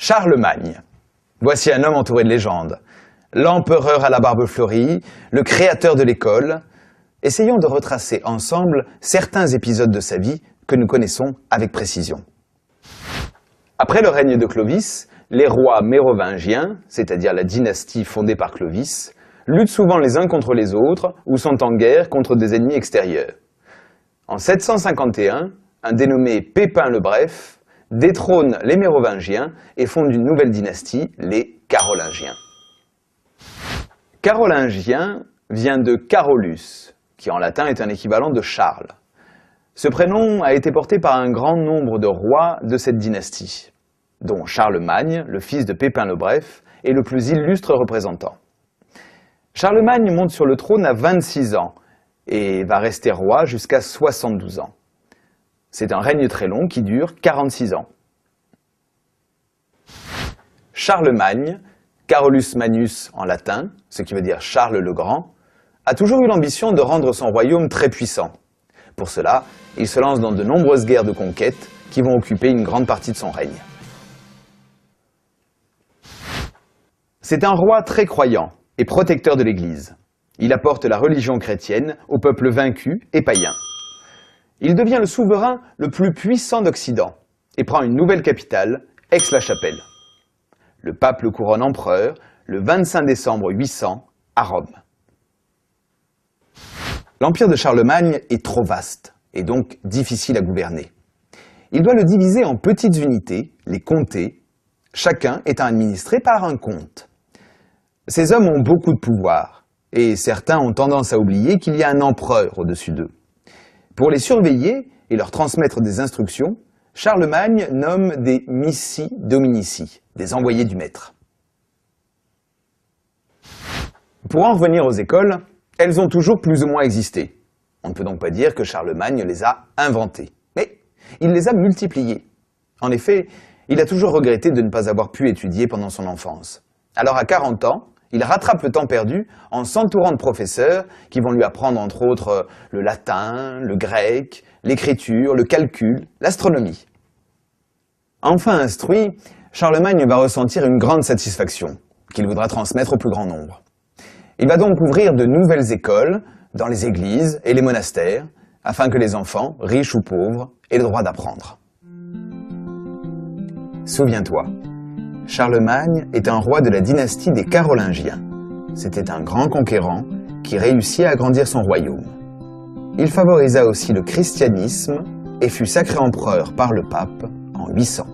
Charlemagne. Voici un homme entouré de légendes. L'empereur à la barbe fleurie, le créateur de l'école. Essayons de retracer ensemble certains épisodes de sa vie que nous connaissons avec précision. Après le règne de Clovis, les rois mérovingiens, c'est-à-dire la dynastie fondée par Clovis, luttent souvent les uns contre les autres ou sont en guerre contre des ennemis extérieurs. En 751, un dénommé Pépin le Bref détrône les Mérovingiens et fonde une nouvelle dynastie, les Carolingiens. Carolingien vient de Carolus, qui en latin est un équivalent de Charles. Ce prénom a été porté par un grand nombre de rois de cette dynastie, dont Charlemagne, le fils de Pépin le Bref, est le plus illustre représentant. Charlemagne monte sur le trône à 26 ans et va rester roi jusqu'à 72 ans. C'est un règne très long qui dure 46 ans. Charlemagne, Carolus Magnus en latin, ce qui veut dire Charles le Grand, a toujours eu l'ambition de rendre son royaume très puissant. Pour cela, il se lance dans de nombreuses guerres de conquête qui vont occuper une grande partie de son règne. C'est un roi très croyant et protecteur de l'Église. Il apporte la religion chrétienne aux peuples vaincus et païens. Il devient le souverain le plus puissant d'Occident et prend une nouvelle capitale, Aix-la-Chapelle. Le pape le couronne empereur le 25 décembre 800 à Rome. L'empire de Charlemagne est trop vaste et donc difficile à gouverner. Il doit le diviser en petites unités, les comtés, chacun étant administré par un comte. Ces hommes ont beaucoup de pouvoir et certains ont tendance à oublier qu'il y a un empereur au-dessus d'eux. Pour les surveiller et leur transmettre des instructions, Charlemagne nomme des missi dominici, des envoyés du maître. Pour en revenir aux écoles, elles ont toujours plus ou moins existé. On ne peut donc pas dire que Charlemagne les a inventées, mais il les a multipliées. En effet, il a toujours regretté de ne pas avoir pu étudier pendant son enfance. Alors à 40 ans, il rattrape le temps perdu en s'entourant de professeurs qui vont lui apprendre entre autres le latin, le grec, l'écriture, le calcul, l'astronomie. Enfin instruit, Charlemagne va ressentir une grande satisfaction qu'il voudra transmettre au plus grand nombre. Il va donc ouvrir de nouvelles écoles dans les églises et les monastères afin que les enfants, riches ou pauvres, aient le droit d'apprendre. Souviens-toi, Charlemagne est un roi de la dynastie des Carolingiens. C'était un grand conquérant qui réussit à agrandir son royaume. Il favorisa aussi le christianisme et fut sacré empereur par le pape en 800.